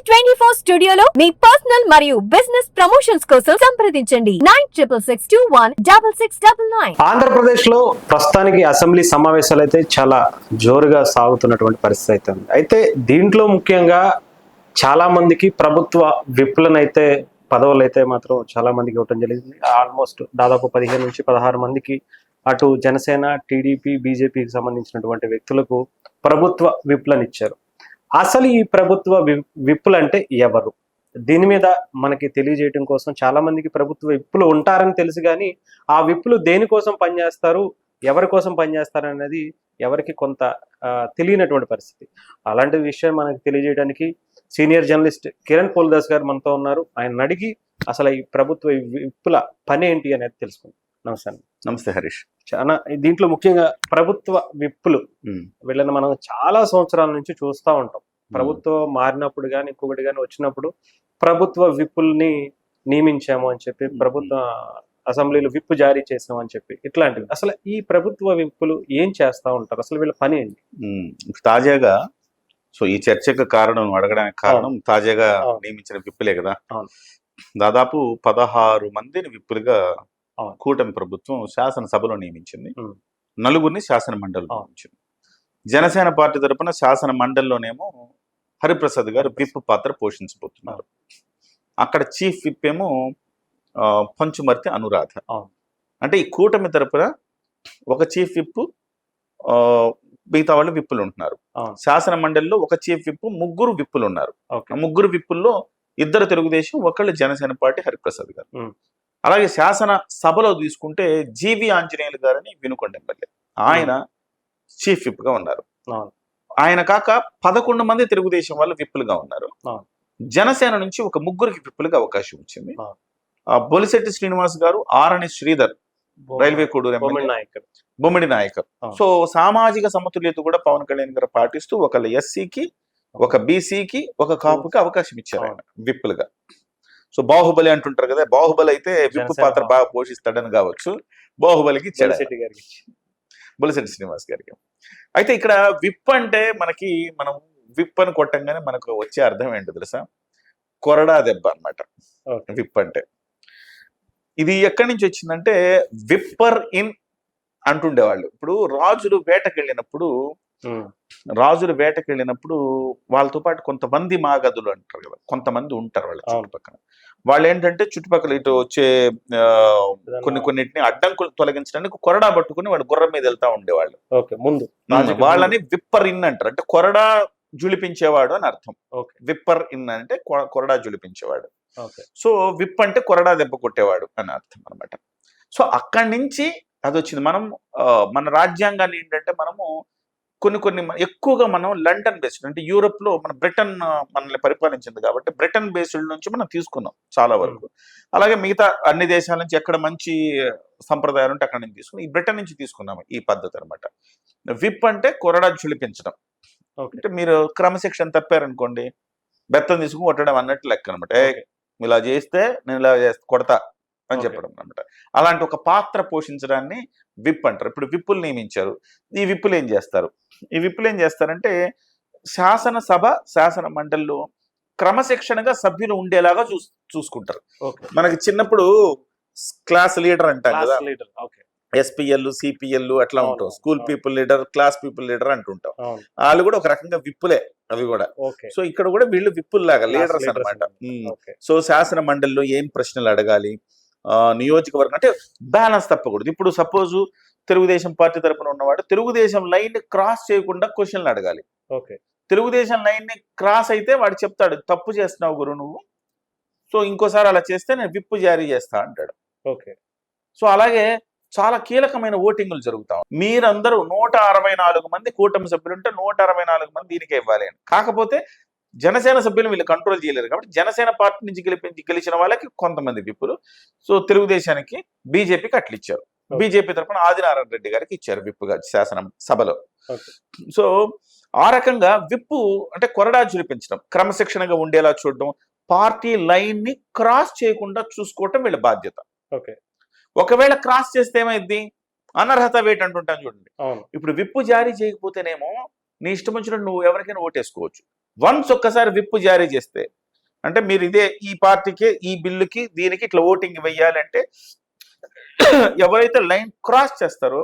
24 స్టూడియోలో మీ పర్సనల్ మరియు business promotions కోసం సంప్రదించండి 96616699. ఆంధ్రప్రదేశ్ లో ప్రస్తుతానికి అసెంబ్లీ సమావేశాలు అయితే చాలా జోరుగా సాగుతున్నటువంటి పరిస్థితి అయితే ఉంది. అయితే దీంట్లో ముఖ్యంగా చాలా మందికి ప్రభుత్వ విప్లనైతే పదవులు అయితే మాత్రం చాలా మందికి ఇవ్వటం జరిగింది. ఆల్మోస్ట్ దాదాపు 15 నుంచి 16 మందికి అటు జనసేన, టీడీపీ, బీజేపీకి సంబంధించినటువంటి వ్యక్తులకు ప్రభుత్వ విప్లనిచ్చారు. అసలు ఈ ప్రభుత్వ విప్పులు అంటే ఎవరు? దీని మీద మనకి తెలియజేయడం కోసం చాలా మందికి ప్రభుత్వ విప్పులు ఉంటారని తెలుసు, కానీ ఆ విప్పులు దేనికోసం పనిచేస్తారు, ఎవరి కోసం పనిచేస్తారు అనేది ఎవరికి కొంత తెలియనటువంటి పరిస్థితి. అలాంటి విషయం మనకి తెలియజేయడానికి సీనియర్ జర్నలిస్ట్ కిరణ్ పోల్దాస్ గారు మనతో ఉన్నారు. ఆయన అడిగి అసలు ఈ ప్రభుత్వ విప్పుల పని ఏంటి అనేది తెలుసుకుందాం. నమస్తే. నమస్తే హరీష్. చాలా దీంట్లో ముఖ్యంగా ప్రభుత్వ విప్పులు వీళ్ళని మనం చాలా సంవత్సరాల నుంచి చూస్తూ ఉంటాం. ప్రభుత్వం మారినప్పుడు కానీ ఇంకొకటి కానీ వచ్చినప్పుడు ప్రభుత్వ విప్పుల్ని నియమించాము అని చెప్పి, ప్రభుత్వ అసెంబ్లీలో విప్పు జారీ చేసాము అని చెప్పి, ఇట్లాంటివి. అసలు ఈ ప్రభుత్వ విప్పులు ఏం చేస్తా ఉంటారు? అసలు వీళ్ళ పని ఏంటి? తాజాగా ఈ చర్చకు కారణం అడగడానికి కారణం తాజాగా నియమించిన విప్పులే కదా. దాదాపు 16 మందిని విప్పులుగా కూటమి ప్రభుత్వం శాసనసభలో నియమించింది. 4 శాసన మండలిలో నియమించింది. జనసేన పార్టీ తరపున శాసన మండలిలోనేమో హరిప్రసాద్ గారు విప్ పాత్ర పోషించబోతున్నారు. అక్కడ చీఫ్ విప్ ఏమో పంచుమర్తి అనురాధ. అంటే ఈ కూటమి తరపున ఒక చీఫ్ విప్, మిగతా వాళ్ళు విప్పులు ఉంటున్నారు. శాసన మండలిలో ఒక చీఫ్ విప్, 3 విప్పులు ఉన్నారు. 3 విప్పుల్లో 2 తెలుగుదేశం, 1 జనసేన పార్టీ హరిప్రసాద్ గారు. అలాగే శాసన సభలో తీసుకుంటే జీవి ఆంజనేయులు గారని వినుకొండ ఎమ్మెల్యే, ఆయన చీఫ్ విప్ గా ఉన్నారు. ఆయన కాక 11 మంది తెలుగుదేశం వాళ్ళు విప్పులుగా ఉన్నారు. జనసేన నుంచి ఒక 3 విప్పులుగా అవకాశం వచ్చింది. బొలిశెట్టి శ్రీనివాస్ గారు, ఆరణి శ్రీధర్ రైల్వే కోడూరు బొమ్మిడి నాయకర్. సో సామాజిక సమతుల్యత కూడా పవన్ కళ్యాణ్ గారు పాటిస్తూ ఒకళ్ళ ఎస్సీకి, ఒక బీసీకి, ఒక కాపుకి అవకాశం ఇచ్చారు ఆయన విప్పులుగా. సో బాహుబలి అంటుంటారు కదా, బాహుబలి అయితే విప్పు పాత్ర బాగా పోషిస్తాడని కావచ్చు, బాహుబలికి ఇచ్చాడు బొలిశెట్టి శ్రీనివాస్ గారికి. అయితే ఇక్కడ విప్ అంటే మనం విప్ అని కొట్టంగానే మనకు వచ్చే అర్థం ఏంటో తెలుసా? కొరడా దెబ్బ అన్నమాట విప్ అంటే. ఇది ఎక్కడి నుంచి వచ్చిందంటే విప్పర్ ఇన్ అంటుండేవాళ్ళు. ఇప్పుడు రాజులు వేటకెళ్ళినప్పుడు వాళ్ళతో పాటు కొంతమంది మాగదులు అంటారు కదా, కొంతమంది ఉంటారు వాళ్ళ చుట్టుపక్కల. వాళ్ళు ఏంటంటే చుట్టుపక్కల ఇటు వచ్చే కొన్నిటిని అడ్డంకులు తొలగించడానికి కొరడా పట్టుకుని వాళ్ళు గుర్రం మీద వెళ్తా ఉండేవాళ్ళు. వాళ్ళని విప్పర్ ఇన్ అంటారు. అంటే కొరడా జులిపించేవాడు అని అర్థం. విప్పర్ ఇన్ అంటే కొరడా జులిపించేవాడు. సో విప్ అంటే కొరడా దెబ్బ కొట్టేవాడు అని అర్థం అనమాట. సో అక్కడి నుంచి అది వచ్చింది. మన రాజ్యాంగాన్ని ఏంటంటే మనము కొన్ని ఎక్కువగా మనం లండన్ బేస్డ్, అంటే యూరోప్ లో మన బ్రిటన్ మనల్ని పరిపాలించింది కాబట్టి బ్రిటన్ బేస్డ్ నుంచి మనం తీసుకున్నాం చాలా వరకు. అలాగే మిగతా అన్ని దేశాల నుంచి ఎక్కడ మంచి సంప్రదాయాలు ఉంటే అక్కడ నుంచి తీసుకున్నాం. ఈ బ్రిటన్ నుంచి తీసుకున్నాము ఈ పద్ధతి అనమాట. విప్ అంటే కొరడా చులిపించడం. అంటే మీరు క్రమశిక్షణ తప్పారనుకోండి, బెత్తం తీసుకుని కొట్టడం అన్నట్టు లెక్క అనమాట. ఇలా చేస్తే నేను ఇలా కొడతా అని చెప్పడం అనమాట. అలాంటి ఒక పాత్ర పోషించడాన్ని విప్ అంటారు. ఇప్పుడు విప్పులు నియమించారు. ఈ విప్పులు ఏం చేస్తారంటే శాసనసభ, శాసన మండలిలో క్రమశిక్షణగా సభ్యులు ఉండేలాగా చూసుకుంటారు. మనకి చిన్నప్పుడు క్లాస్ లీడర్ అంటాం కదా, ఎస్పీఎల్, సిపిఎల్ అట్లా ఉంటాం. School people leader, class people leader అంటుంటాం. వాళ్ళు కూడా ఒక రకంగా విప్పులే అవి కూడా. సో ఇక్కడ కూడా వీళ్ళు విప్పుల్లాగా లీడర్స్ అనమాట. సో శాసన మండలిలో ఏం ప్రశ్నలు అడగాలి, నియోజకవర్గం అంటే బ్యాలెన్స్ తప్పకూడదు. ఇప్పుడు సపోజ్ తెలుగుదేశం పార్టీ తరపున ఉన్నవాడు తెలుగుదేశం లైన్ ని క్రాస్ చేయకుండా క్వశ్చన్లు అడగాలి. తెలుగుదేశం లైన్ ని క్రాస్ అయితే వాడు చెప్తాడు, తప్పు చేస్తున్నావు గురు నువ్వు, సో ఇంకోసారి అలా చేస్తే నేను విప్పు జారీ చేస్తా అంటాడు. సో అలాగే చాలా కీలకమైన ఓటింగ్లు జరుగుతాం. మీరందరూ 164 మంది కూటమి సభ్యులుంటే 164 మంది దీనికే ఇవ్వాలి అని. కాకపోతే జనసేన సభ్యులు వీళ్ళు కంట్రోల్ చేయలేరు కాబట్టి జనసేన పార్టీ నుంచి గెలిచిన వాళ్ళకి కొంతమంది విప్పులు, సో తెలుగుదేశానికి, బీజేపీకి అట్లా ఇచ్చారు. బీజేపీ తరఫున ఆదినారాయణ రెడ్డి గారికి ఇచ్చారు విప్పుగా శాసన సభలో. సో ఆ రకంగా విప్పు అంటే కొరడా చూపించడం, క్రమశిక్షణగా ఉండేలా చూడడం, పార్టీ లైన్ ని క్రాస్ చేయకుండా చూసుకోవటం వీళ్ళ బాధ్యత. ఒకవేళ క్రాస్ చేస్తే ఏమైంది, అనర్హత వేట్ అంటుంటాను చూడండి. ఇప్పుడు విప్పు జారీ చేయకపోతేనేమో నీ ఇష్టం వచ్చినట్టు నువ్వు ఎవరికైనా ఓటేసుకోవచ్చు. వన్స్ ఒక్కసారి విప్ జారీ చేస్తే, అంటే మీరు ఇదే ఈ పార్టీకి ఈ బిల్లుకి దీనికి ఇట్లా ఓటింగ్ వెయ్యాలంటే ఎవరైతే లైన్ క్రాస్ చేస్తారో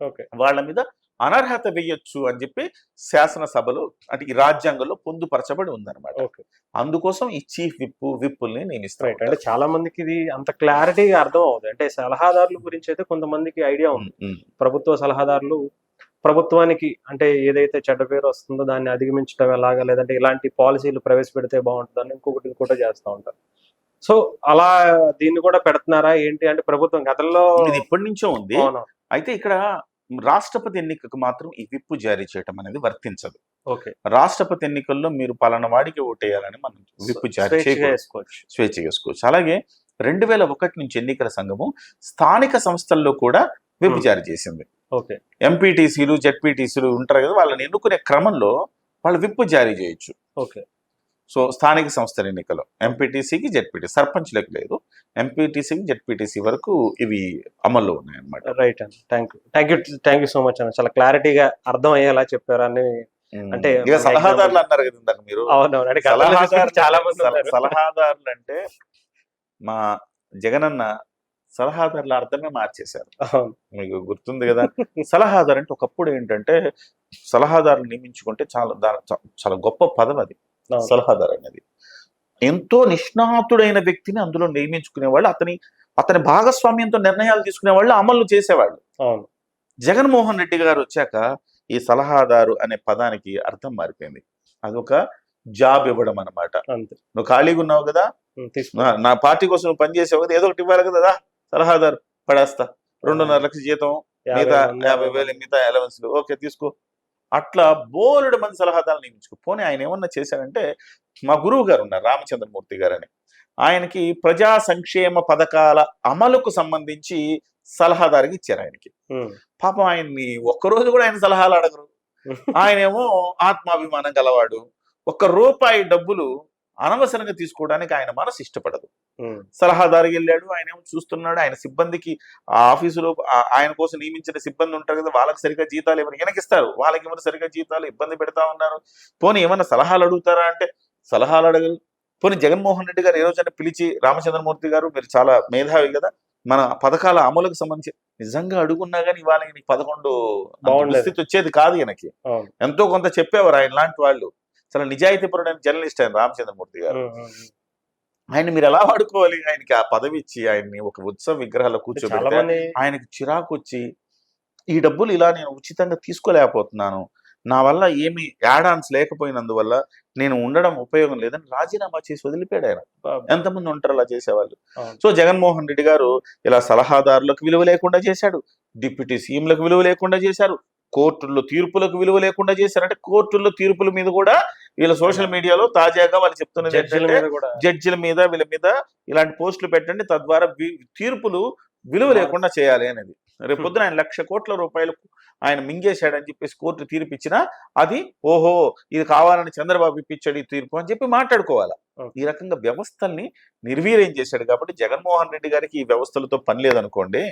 ఓకే వాళ్ళ మీద అనర్హత వెయ్యొచ్చు అని చెప్పి శాసనసభలో అంటే ఈ రాజ్యాంగంలో పొందుపరచబడి ఉందన్నమాట. ఓకే అందుకోసం ఈ చీఫ్ విప్పుల్ని నియమిస్తారు. రైట్. అంటే చాలా మందికి ఇది అంత క్లారిటీగా అర్థం అవుతుంది. అంటే సలహాదారుల గురించి అయితే కొంతమందికి ఐడియా ఉంది. ప్రభుత్వ సలహాదారులు ప్రభుత్వానికి అంటే ఏదైతే చెడ్డ పేరు వస్తుందో దాన్ని అధిగమించడం ఎలాగా, లేదంటే ఇలాంటి పాలసీలు ప్రవేశపెడితే బాగుంటుందని ఇంకోటి చేస్తూ ఉంటారు. సో అలా దీన్ని కూడా పెడుతున్నారా ఏంటి అంటే ప్రభుత్వం గతంలో ఇది ఇప్పటి నుంచో ఉంది. అవును. అయితే ఇక్కడ రాష్ట్రపతి ఎన్నికకు మాత్రం ఈ విప్ జారీ చేయడం అనేది వర్తించదు. ఓకే రాష్ట్రపతి ఎన్నికల్లో మీరు పలానా వాడికి ఓటేయాలని మనం విప్ జారీ చేసుకోవచ్చు, స్వేచ్ఛ చేసుకోవచ్చు. అలాగే 2001 నుంచి ఎన్నికల సంఘము స్థానిక సంస్థల్లో కూడా విప్ జారీ చేసింది. ఓకే ఎంపీటీసీలు జెడ్పీటీసీలు ఉంటారు కదా, వాళ్ళని ఎన్నుకునే క్రమంలో వాళ్ళు విప్ జారీ చేయొచ్చు. ఓకే సో స్థానిక సంస్థల ఎన్నికలు ఎంపీటీసీకి జెడ్పీటీసీ, సర్పంచ్లకు లేదు, ఎంపీటీసీకి జెడ్పీటీసీ వరకు ఇవి అమల్లో ఉన్నాయన్నమాట. రైట్ అండి. థ్యాంక్ యూ సో మచ్ అన్న. చాలా క్లారిటీగా అర్థం అయ్యేలా చెప్పారు అని. అంటే ఇక సలహాదారులు అన్నారు కదా ఇందాక మీరు. అవునవును. అంటే చాలా మంది సలహాదారులు అంటే మా జగనన్న సలహాదారుల అర్థమే మార్చేశారు. మీకు గుర్తుంది కదా. సలహాదారు అంటే ఒకప్పుడు ఏంటంటే సలహాదారులు నియమించుకుంటే చాలా గొప్ప పదం అది. సలహాదారు అనేది ఎంతో నిష్ణాతుడైన వ్యక్తిని అందులో నియమించుకునేవాళ్ళు, అతని భాగస్వామ్యంతో నిర్ణయాలు తీసుకునేవాళ్ళు, అమలు చేసేవాళ్ళు. అవును. జగన్మోహన్ రెడ్డి గారు వచ్చాక ఈ సలహాదారు అనే పదానికి అర్థం మారిపోయింది. అదొక జాబ్ ఇవ్వడం అనమాట. నువ్వు ఖాళీగా ఉన్నావు కదా, నా పార్టీ కోసం నువ్వు పనిచేసావు కదా, ఏదో ఒకటి ఇవ్వాలి కదా, సలహాదారు పడేస్తా, 2.5 లక్షల జీతం, మిగతా 50,000 మిగతా అలవెన్స్లు ఓకే తీసుకో. అట్లా బోలెడు మంది సలహాదారులు నియమించుకో. పోనీ ఆయన ఏమన్నా చేశారంటే, మా గురువు గారు ఉన్నారు రామచంద్రమూర్తి గారు అని, ఆయనకి ప్రజా సంక్షేమ పథకాల అమలుకు సంబంధించి సలహాదారుకి ఇచ్చారు ఆయనకి. పాపం ఆయన్ని ఒక్కరోజు కూడా ఆయన సలహాలు అడగరు. ఆయనేమో ఆత్మాభిమానం గలవాడు, ₹1 డబ్బులు అనవసరంగా తీసుకోవడానికి ఆయన మనసు ఇష్టపడదు. సలహాదారుకి వెళ్ళాడు, ఆయన ఏమో చూస్తున్నాడు, ఆయన సిబ్బందికి ఆ ఆఫీసులో ఆయన కోసం నియమించిన సిబ్బంది ఉంటారు కదా, వాళ్ళకి సరిగ్గా జీతాలు ఎవరు వెనకిస్తారు, వాళ్ళకి ఎవరు సరిగ్గా జీతాలు ఇబ్బంది పెడతా ఉన్నారు. పోనీ ఏమన్నా సలహాలు అడుగుతారా అంటే సలహాలు అడగరు. పోనీ జగన్మోహన్ రెడ్డి గారు ఏ రోజైనా పిలిచి రామచంద్రమూర్తి గారు మీరు చాలా మేధావి కదా, మన పథకాల అమలుకు సంబంధించి నిజంగా అడుగున్నా కానీ ఇవాళ 11 స్థితి వచ్చేది కాదు. ఈయనకి ఎంతో కొంత చెప్పేవారు ఆయన లాంటి వాళ్ళు. చాలా నిజాయితీపరుడైన జర్నలిస్ట్ ఆయన రామచంద్రమూర్తి గారు. ఆయన మీరు ఎలా వాడుకోవాలి, ఆయనకి ఆ పదవి ఇచ్చి ఆయన్ని ఒక ఉత్సవ విగ్రహాల్లో కూర్చోబెడితే ఆయనకి చిరాకు వచ్చి ఈ డబ్బులు ఇలా నేను ఉచితంగా తీసుకోలేకపోతున్నాను, నా వల్ల ఏమి యాడాన్స్ లేకపోయినందువల్ల నేను ఉండడం ఉపయోగం లేదని రాజీనామా చేసి వదిలిపోయాడు ఆయన. ఎంతమంది ఉంటారు అలా చేసేవాళ్ళు. సో జగన్మోహన్ రెడ్డి గారు ఇలా సలహాదారులకు విలువ లేకుండా చేశాడు, డిప్యూటీ సీఎంలకు విలువ లేకుండా చేశారు, కోర్టుల్లో తీర్పులకు విలువ లేకుండా చేశారు. అంటే కోర్టుల్లో తీర్పుల మీద కూడా వీళ్ళ సోషల్ మీడియాలో తాజాగా వాళ్ళు చెప్తున్నది ఏంటంటే జడ్జిల మీద వీళ్ళ మీద ఇలాంటి పోస్టులు పెట్టండి, తద్వారా తీర్పులు విలువ లేకుండా చేయాలి అనేది. రేపు పొద్దున ఆయన ₹1,00,000 కోట్ల ఆయన మింగేశాడని చెప్పేసి కోర్టు తీర్పు ఇచ్చినా అది ఓహో ఇది కావాలని చంద్రబాబు ఇప్పించాడు ఈ తీర్పు అని చెప్పి మాట్లాడుకోవాలా. ఈ రకంగా వ్యవస్థల్ని నిర్వీర్యం చేశాడు. కాబట్టి జగన్మోహన్ రెడ్డి గారికి ఈ వ్యవస్థలతో పని లేదనుకోండి.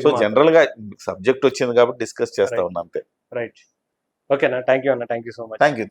సో జనరల్ గా సబ్జెక్ట్ వచ్చింది కాబట్టి డిస్కస్ చేస్తా ఉన్నా అంతే. రైట్. ఓకేనా. థ్యాంక్ యూ అన్న. Thank you so much. Thank you.